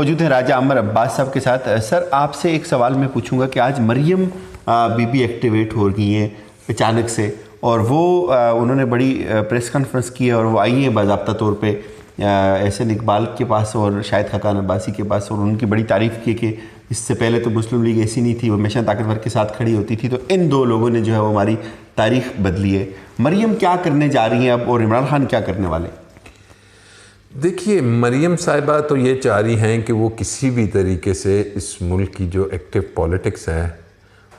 मौजूद है राजा अमर अब्बास साहब के साथ। सर, आपसे एक सवाल मैं पूछूंगा कि आज मरियम बीबी एक्टिवेट हो गई है अचानक से, और वो उन्होंने बड़ी प्रेस कॉन्फ्रेंस की है और वो आई है बाज़ाब्ता तौर पे एहसन इकबाल के पास और शाहिद खाकान अब्बासी के पास, और उनकी बड़ी तारीफ़ की कि इससे पहले तो मुस्लिम लीग ऐसी नहीं थी, वो हमेशा ताकतवर के साथ खड़ी होती थी। तो इन दो लोगों ने जो है वो हमारी तारीख बदली है। मरियम क्या करने जा रही हैं अब, और इमरान खान क्या करने वाले? देखिए, मरियम साहिबा तो ये चाह रही हैं कि वो किसी भी तरीके से इस मुल्क की जो एक्टिव पॉलिटिक्स है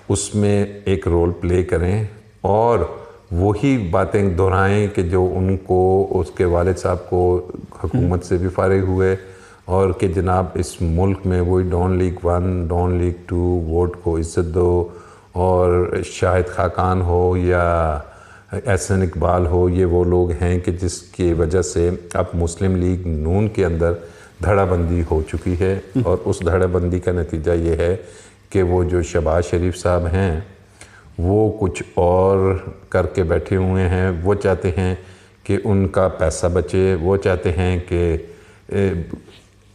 उसमें एक रोल प्ले करें और वही बातें दोहराएं कि जो उनको उसके वालिद साहब को हुकूमत से भी फारिग हुए, और कि जनाब इस मुल्क में वही डॉन लीग 1 डॉन लीग 2 वोट को इज़्ज़त दो, और शाहिद खाकान हो या एहसन इकबाल हो, ये वो लोग हैं कि जिसकी वजह से अब मुस्लिम लीग नून के अंदर धड़ाबंदी हो चुकी है। और उस धड़ाबंदी का नतीजा ये है कि वो जो शहबाज शरीफ साहब हैं वो कुछ और करके बैठे हुए हैं। वो चाहते हैं कि उनका पैसा बचे, वो चाहते हैं कि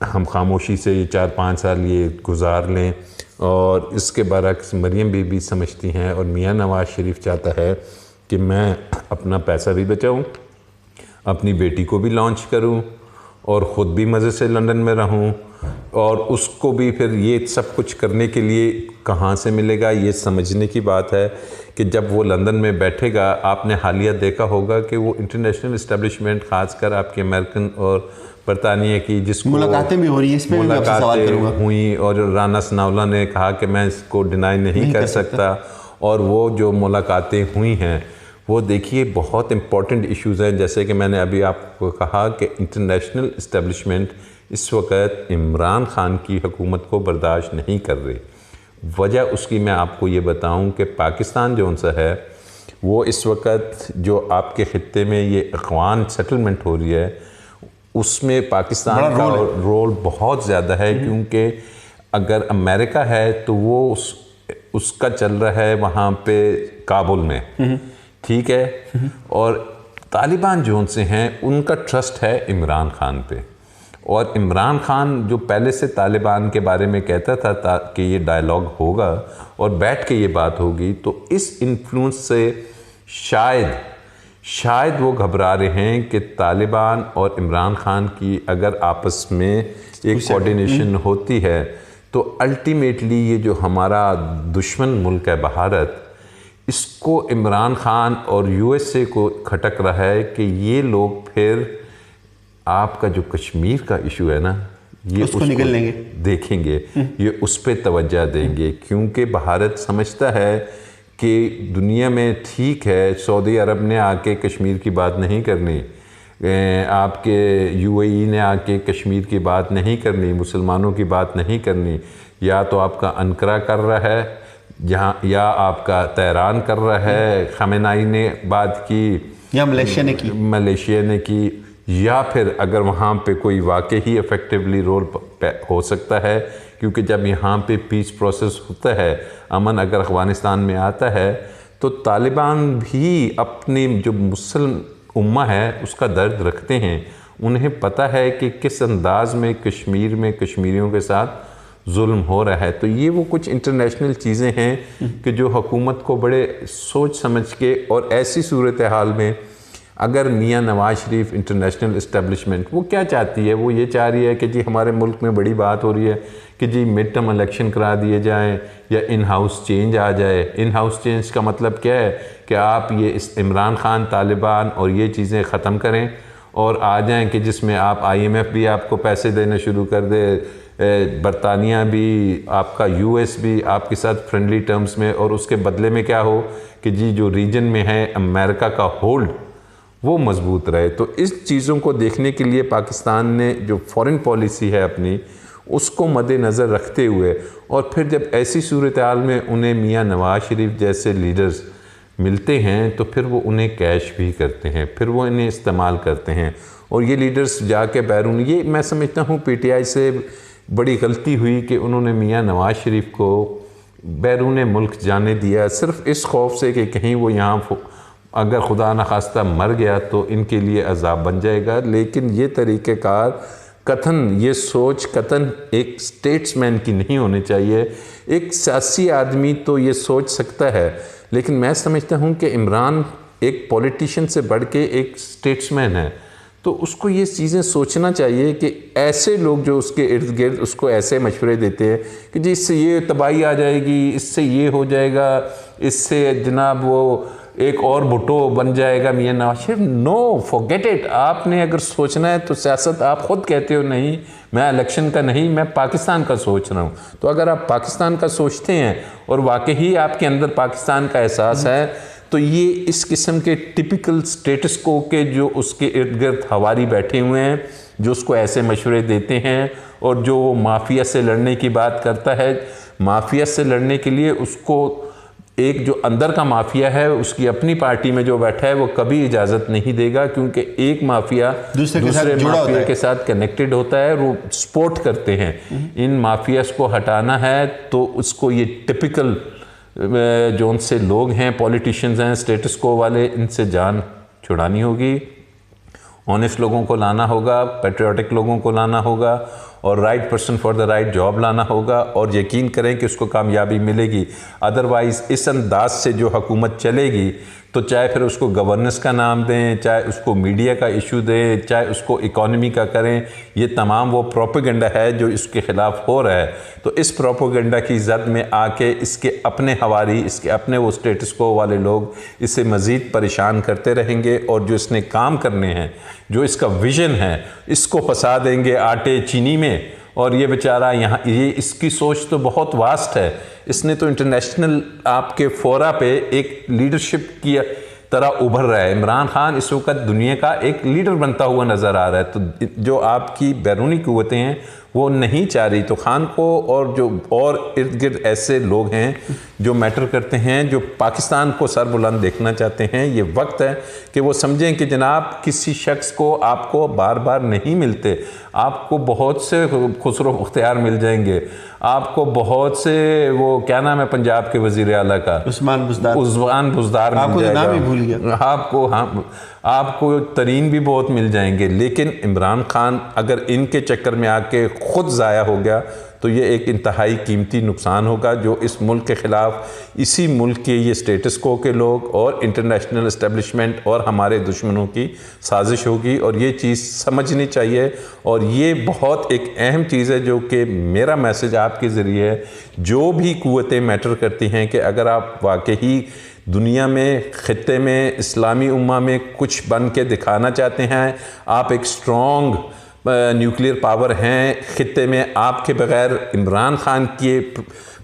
हम खामोशी से ये 4-5 साल ये गुजार लें, और इसके बरक्स मरियम बीबी समझती हैं और मियाँ नवाज़ शरीफ चाहता है कि मैं अपना पैसा भी बचाऊं, अपनी बेटी को भी लॉन्च करूं, और ख़ुद भी मज़े से लंदन में रहूं, और उसको भी फिर ये सब कुछ करने के लिए कहाँ से मिलेगा, ये समझने की बात है कि जब वो लंदन में बैठेगा, आपने हालिया देखा होगा कि वो इंटरनेशनल इस्टेब्लिशमेंट, ख़ासकर आपके अमेरिकन और बरतानिया की, जिसको मुलाकातें भी हो रही हैं, इसमें भी आपसे सवाल करूंगा। हुई, और राना सनाउल्लाह ने कहा कि मैं इसको डिनाई नहीं कर सकता। और वो जो मुलाकातें हुई हैं वो देखिए बहुत इम्पॉर्टेंट इश्यूज़ हैं। जैसे कि मैंने अभी आपको कहा कि इंटरनेशनल इस्टेब्लिशमेंट इस वक्त इमरान खान की हुकूमत को बर्दाश्त नहीं कर रही। वजह उसकी मैं आपको ये बताऊं कि पाकिस्तान जो उनसा है वो इस वक्त जो आपके ख़ित्ते में ये अफ़गान सेटलमेंट हो रही है उसमें पाकिस्तान का रोल बहुत ज़्यादा है, क्योंकि अगर अमेरिका है तो वो उसका चल रहा है वहाँ पे काबुल में, ठीक है, और तालिबान जो उनसे हैं उनका ट्रस्ट है इमरान खान पे। और इमरान खान जो पहले से तालिबान के बारे में कहता था कि ये डायलॉग होगा और बैठ के ये बात होगी, तो इस इन्फ्लुएंस से शायद वो घबरा रहे हैं कि तालिबान और इमरान खान की अगर आपस में एक कोऑर्डिनेशन होती है तो अल्टीमेटली ये जो हमारा दुश्मन मुल्क है भारत, इसको इमरान खान और यूएसए को खटक रहा है कि ये लोग फिर आपका जो कश्मीर का इशू है ना, ये उसको निकल लेंगे, देखेंगे, ये उस पर तवज्जो देंगे, क्योंकि भारत समझता है कि दुनिया में ठीक है सऊदी अरब ने आके कश्मीर की बात नहीं करनी, आपके यूएई ने आके कश्मीर की बात नहीं करनी, मुसलमानों की बात नहीं करनी, या तो आपका अंकरा कर रहा है जहाँ, या आपका तेहरान कर रहा है, खमेनाई ने बात की, या मलेशिया ने की, या फिर अगर वहाँ पे कोई वाकई ही इफ़ेक्टिवली रोल हो सकता है, क्योंकि जब यहाँ पे पीस प्रोसेस होता है, अमन अगर अफ़गानिस्तान में आता है, तो तालिबान भी अपनी जो मुस्लिम उम्मा है उसका दर्द रखते हैं। उन्हें पता है कि किस अंदाज में कश्मीर में कश्मीरियों के साथ जुल्म हो रहा है। तो ये वो कुछ इंटरनेशनल चीज़ें हैं कि जो हुकूमत को बड़े सोच समझ के, और ऐसी सूरत हाल में अगर मियाँ नवाज़ शरीफ इंटरनेशनल इस्टेब्लिशमेंट वो क्या चाहती है, वो ये चाह रही है कि जी हमारे मुल्क में बड़ी बात हो रही है कि जी मिड टर्म इलेक्शन करा दिए जाएं या इन हाउस चेंज आ जाए। इन हाउस चेंज का मतलब क्या है कि आप ये इस इमरान खान, तालिबान और ये चीज़ें ख़त्म करें और आ जाएं कि जिसमें आप IMF भी आपको पैसे देना शुरू कर दे, बरतानिया भी, आपका US भी आपके साथ फ्रेंडली टर्म्स में, और उसके बदले में क्या हो कि जी जो रीजन में है अमेरिका का होल्ड वो मजबूत रहे। तो इस चीज़ों को देखने के लिए पाकिस्तान ने जो फॉरेन पॉलिसी है अपनी उसको मद्देनज़र रखते हुए, और फिर जब ऐसी सूरत हाल में उन्हें मियाँ नवाज़ शरीफ जैसे लीडर्स मिलते हैं तो फिर वो उन्हें कैश भी करते हैं, फिर वो इन्हें इस्तेमाल करते हैं। और ये लीडर्स जाके बैरून, ये मैं समझता हूँ PTI से बड़ी गलती हुई कि उन्होंने मियाँ नवाज़ शरीफ को बैरून मुल्क जाने दिया, सिर्फ़ इस खौफ से कि कहीं वो यहाँ अगर खुदा न खास्ता मर गया तो इनके लिए अजाब बन जाएगा। लेकिन ये तरीक़ेकार कथन, ये सोच कथन एक स्टेट्समैन की नहीं होनी चाहिए। एक सियासी आदमी तो ये सोच सकता है, लेकिन मैं समझता हूँ कि इमरान एक पॉलिटिशियन से बढ़ के एक स्टेट्समैन है, तो उसको ये चीज़ें सोचना चाहिए कि ऐसे लोग जो उसके इर्द गिर्द उसको ऐसे मशवरे देते हैं कि जी इससे ये तबाही आ जाएगी, इससे ये हो जाएगा, इससे जनाब वो एक और भुट्टो बन जाएगा मियां Nawaz Sharif. No, forget it. आपने अगर सोचना है तो सियासत, आप ख़ुद कहते हो नहीं मैं इलेक्शन का नहीं, मैं पाकिस्तान का सोच रहा हूँ। तो अगर आप पाकिस्तान का सोचते हैं और वाकई आपके अंदर पाकिस्तान का एहसास है, तो ये इस किस्म के टिपिकल स्टेटस को के जो उसके इर्द गिर्द हवारी बैठे हुए हैं, जो उसको ऐसे मशवरे देते हैं और जो वो माफिया से लड़ने की बात करता है, माफिया से लड़ने के लिए उसको एक जो अंदर का माफिया है उसकी अपनी पार्टी में जो बैठा है वो कभी इजाज़त नहीं देगा, क्योंकि एक माफिया दूसरे माफिया के साथ कनेक्टेड होता है, वो सपोर्ट करते हैं। इन माफियास को हटाना है तो उसको ये टिपिकल जो उनसे लोग हैं, पॉलिटिशियंस हैं, स्टेटस को वाले, इनसे जान छुड़ानी होगी। ऑनेस्ट लोगों को लाना होगा, पेट्रियाटिक लोगों को लाना होगा और right person for the right job लाना होगा, और यकीन करें कि उसको कामयाबी मिलेगी। अदरवाइज़ इस अंदाज से जो हुकूमत चलेगी तो चाहे फिर उसको गवर्नेंस का नाम दें, चाहे उसको मीडिया का इशू दें, चाहे उसको इकॉनमी का करें, ये तमाम वो प्रोपेगेंडा है जो इसके ख़िलाफ़ हो रहा है। तो इस प्रोपेगेंडा की जद में आके इसके अपने हवारी, इसके अपने वो स्टेटस को वाले लोग इसे मज़ीद परेशान करते रहेंगे, और जो इसने काम करने हैं, जो इसका विज़न है, इसको फंसा देंगे आटे चीनी में। और ये बेचारा यहाँ, ये इसकी सोच तो बहुत वास्ट है। इसने तो इंटरनेशनल आपके फोरा पे एक लीडरशिप की तरह उभर रहा है। इमरान खान इस वक्त दुनिया का एक लीडर बनता हुआ नज़र आ रहा है। तो जो आपकी बैरूनी क़ुव्वतें हैं वो नहीं चाह रही, तो खान को और जो और इर्द गिर्द ऐसे लोग हैं जो मैटर करते हैं, जो पाकिस्तान को सरबुलंद देखना चाहते हैं, ये वक्त है कि वो समझें कि जनाब किसी शख्स को आपको बार बार नहीं मिलते, आपको बहुत से खुसरो अख्तियार मिल जाएंगे, आपको बहुत से, वो क्या नाम है पंजाब के वज़ीर आला का, उस्मान बुज़दार मिल जाएगा आपको, हाँ आपको तरीन भी बहुत मिल जाएंगे। लेकिन इमरान खान अगर इनके चक्कर में आके ख़ुद ज़ाया हो गया तो ये एक इंतहाई कीमती नुकसान होगा, जो इस मुल्क के ख़िलाफ़ इसी मुल्क के ये स्टेटस को के लोग और इंटरनेशनल इस्टेब्लिशमेंट और हमारे दुश्मनों की साजिश होगी। और ये चीज़ समझनी चाहिए, और ये बहुत एक अहम चीज़ है जो कि मेरा मैसेज आपके ज़रिए है। जो भी क़ुव्वतें मैटर करती हैं कि अगर आप वाकई दुनिया में, ख़ित्ते में, इस्लामी उम्मा में कुछ बन के दिखाना चाहते हैं, आप एक स्ट्रॉन्ग न्यूक्लियर पावर हैं ख़ित्ते में, आपके बग़ैर इमरान खान के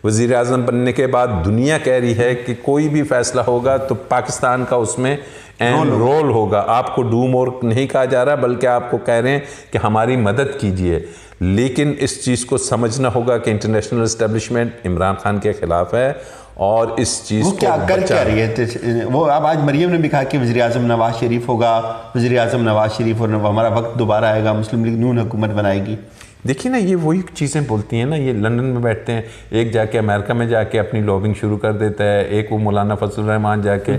वज़ीर आज़म बनने के बाद दुनिया कह रही है कि कोई भी फ़ैसला होगा तो पाकिस्तान का उसमें अहम रोल होगा। आपको डू मोर नहीं कहा जा रहा, बल्कि आपको कह रहे हैं कि हमारी मदद कीजिए। लेकिन इस चीज़ को समझना होगा कि इंटरनेशनल इस्टेब्लिशमेंट इमरान खान के ख़िलाफ़ है, और इस चीज़ को क्या कर क्या रही है वो। अब आज मरियम ने भी कहा कि वज़ीर आज़म नवाज शरीफ होगा, वज़ीर आज़म नवाज शरीफ, और हमारा वक्त दोबारा आएगा, मुस्लिम लीग नून हुकूमत बनाएगी। देखिए ना, ये वही चीज़ें बोलती हैं ना, ये लंदन में बैठते हैं, एक जाके अमेरिका में जाके अपनी लॉबिंग शुरू कर देता है, एक वो मौलाना फजल रहमान जाके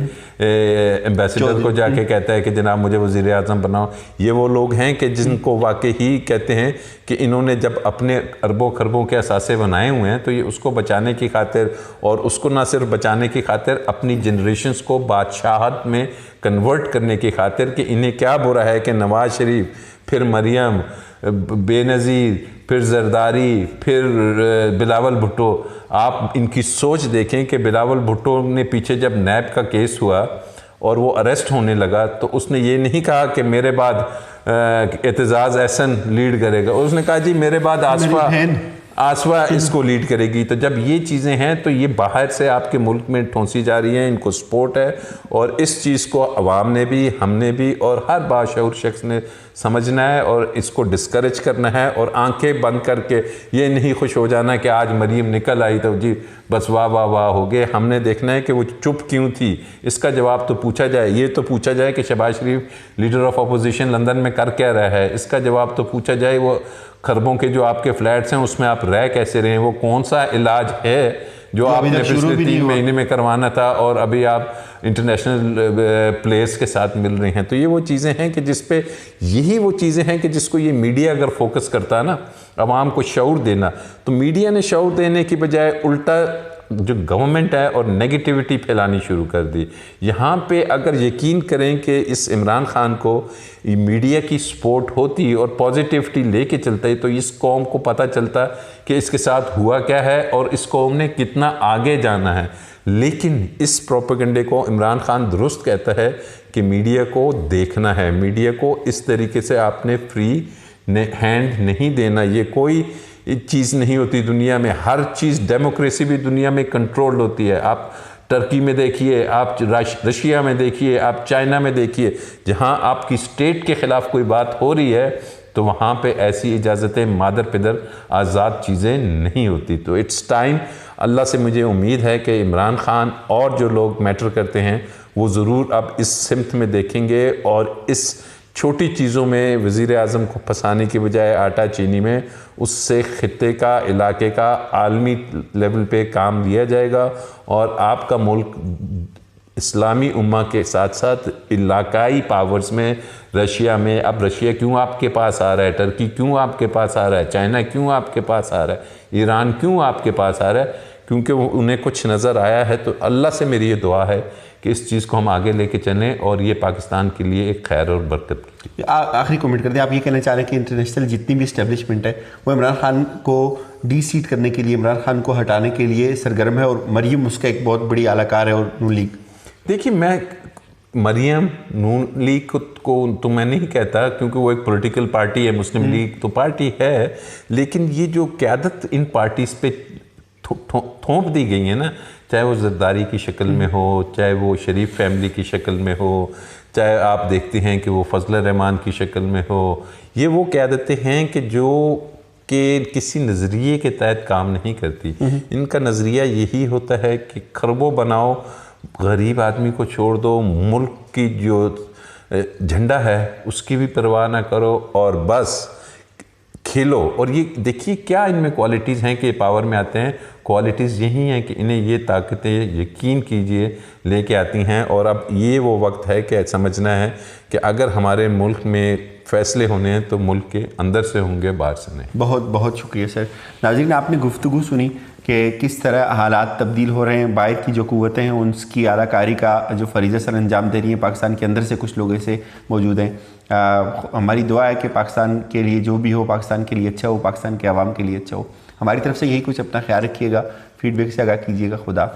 एम्बेसडर को जाके कहता है कि जनाब मुझे वज़ीर आज़म बनाओ। ये वो लोग हैं कि जिनको वाकई ही कहते हैं कि इन्होंने जब अपने अरबों खरबों के असासे बनाए हुए हैं, तो ये उसको बचाने की खातिर, और उसको ना सिर्फ बचाने की खातिर, अपनी जनरेशन्स को बादशाहत में कन्वर्ट करने की खातिर कि इन्हें क्या बुरा है कि नवाज शरीफ, फिर मरियम, बेनज़ीर, फिर जरदारी, फिर बिलावल भुट्टो। आप इनकी सोच देखें कि बिलावल भुट्टो ने पीछे जब नैब का केस हुआ और वो अरेस्ट होने लगा, तो उसने ये नहीं कहा कि मेरे बाद एतजाज़ एहसन लीड करेगा, उसने कहा जी मेरे बाद आसवा इसको लीड करेगी। तो जब ये चीज़ें हैं तो ये बाहर से आपके मुल्क में ठोंसी जा रही हैं, इनको सपोर्ट है, और इस चीज़ को अवाम ने भी, हमने भी, और हर बाशऊर शख्स ने समझना है और इसको डिस्करेज करना है, और आंखें बंद करके ये नहीं खुश हो जाना कि आज मरीम निकल आई तो जी बस वाह वाह वाह हो गए। हमने देखना है कि वो चुप क्यों थी, इसका जवाब तो पूछा जाए। ये तो पूछा जाए कि शहबाज शरीफ लीडर ऑफ अपोजिशन लंदन में कर क्या रहा है, इसका जवाब तो पूछा जाए। वो खरबों के जो आपके फ्लैट्स हैं उसमें आप रह कैसे रहे हैं, वो कौन सा इलाज है जो आपने पिछले 3 महीने में करवाना था, और अभी आप इंटरनेशनल प्लेयर्स के साथ मिल रहे हैं। तो ये वो चीज़ें हैं कि जिस पे यही वो चीज़ें हैं कि जिसको ये मीडिया अगर फोकस करता है ना, आवाम को शऊर देना, तो मीडिया ने शऊर देने की बजाय उल्टा जो गवर्नमेंट है और नेगेटिविटी फैलानी शुरू कर दी। यहाँ पे अगर यकीन करें कि इस इमरान खान को मीडिया की सपोर्ट होती और पॉजिटिविटी लेके चलते, तो इस कौम को पता चलता कि इसके साथ हुआ क्या है और इस कौम ने कितना आगे जाना है। लेकिन इस प्रोपेगेंडे को इमरान खान दुरुस्त कहता है कि मीडिया को देखना है, मीडिया को इस तरीके से आपने फ्री हैंड नहीं देना। ये कोई चीज़ नहीं होती दुनिया में, हर चीज़ डेमोक्रेसी भी दुनिया में कंट्रोल होती है। आप टर्की में देखिए, आप रशिया में देखिए, आप चाइना में देखिए, जहाँ आपकी स्टेट के ख़िलाफ़ कोई बात हो रही है तो वहाँ पे ऐसी इजाज़तें मादर पिदर आज़ाद चीज़ें नहीं होती। तो इट्स टाइम, अल्लाह से मुझे उम्मीद है कि इमरान खान और जो लोग मैटर करते हैं वो ज़रूर अब इस सिमत में देखेंगे और इस छोटी चीज़ों में वज़ीर आज़म को फंसाने की बजाय आटा चीनी में उससे ख़ित्ते का, इलाके का, आलमी लेवल पे काम लिया जाएगा और आपका मुल्क इस्लामी उम्मा के साथ साथ इलाकाई पावर्स में, रशिया में, अब रशिया क्यों आपके पास आ रहा है, टर्की क्यों आपके पास आ रहा है, चाइना क्यों आपके पास आ रहा है, ईरान क्यों आपके पास आ रहा है, क्योंकि उन्हें कुछ नज़र आया है। तो अल्लाह से मेरी ये दुआ है कि इस चीज़ को हम आगे लेके चलें और ये पाकिस्तान के लिए एक खैर और बरकत की। आखिरी कमेंट कर दें, आप ये कहना चाह रहे हैं कि इंटरनेशनल जितनी भी इस्टेब्लिशमेंट है वो इमरान खान को डी-सीट करने के लिए, इमरान खान को हटाने के लिए सरगर्म है और मरियम उसका एक बहुत बड़ी आलाकार है और नून लीग। देखिए, मैं मरियम नून लीग को तो मैं नहीं कहता, क्योंकि वो एक पॉलिटिकल पार्टी है, मुस्लिम लीग तो पार्टी है, लेकिन ये जो क़यादत इन पार्टीज़ पे थोप दी गई है ना, चाहे वो ज़रदारी की शक्ल में हो, चाहे वो शरीफ फैमिली की शक्ल में हो, चाहे आप देखते हैं कि वो फजल रहमान की शक्ल में हो, ये वो क़यादतें हैं कि जो कि किसी नज़रिए के तहत काम नहीं करती। इनका नज़रिया यही होता है कि खरबों बनाओ, गरीब आदमी को छोड़ दो, मुल्क की जो झंडा है उसकी भी परवाह ना करो और बस खेलो। और ये देखिए क्या इनमें क्वालिटीज़ हैं कि पावर में आते हैं। क्वालिटीज़ यही हैं कि इन्हें ये ताकतें, यकीन कीजिए, लेके आती हैं। और अब ये वो वक्त है कि समझना है कि अगर हमारे मुल्क में फ़ैसले होने हैं तो मुल्क के अंदर से होंगे, बाहर से नहीं। बहुत बहुत शुक्रिया सर। नाज़रीन, आपने गुफ्तगू सुनी कि किस तरह हालात तब्दील हो रहे हैं, बाहर की जो क़ुव्वतें हैं उनकी आलाकारी का जो फरीज़ा सर अंजाम दे रही हैं, पाकिस्तान के अंदर से कुछ लोग ऐसे मौजूद हैं। हमारी दुआ है कि पाकिस्तान के लिए जो भी हो, पाकिस्तान के लिए अच्छा हो, पाकिस्तान के आवाम के लिए अच्छा हो। हमारी तरफ से यही कुछ, अपना ख्याल रखिएगा, फीडबैक से आगाह कीजिएगा। खुदा हाफ़िज़।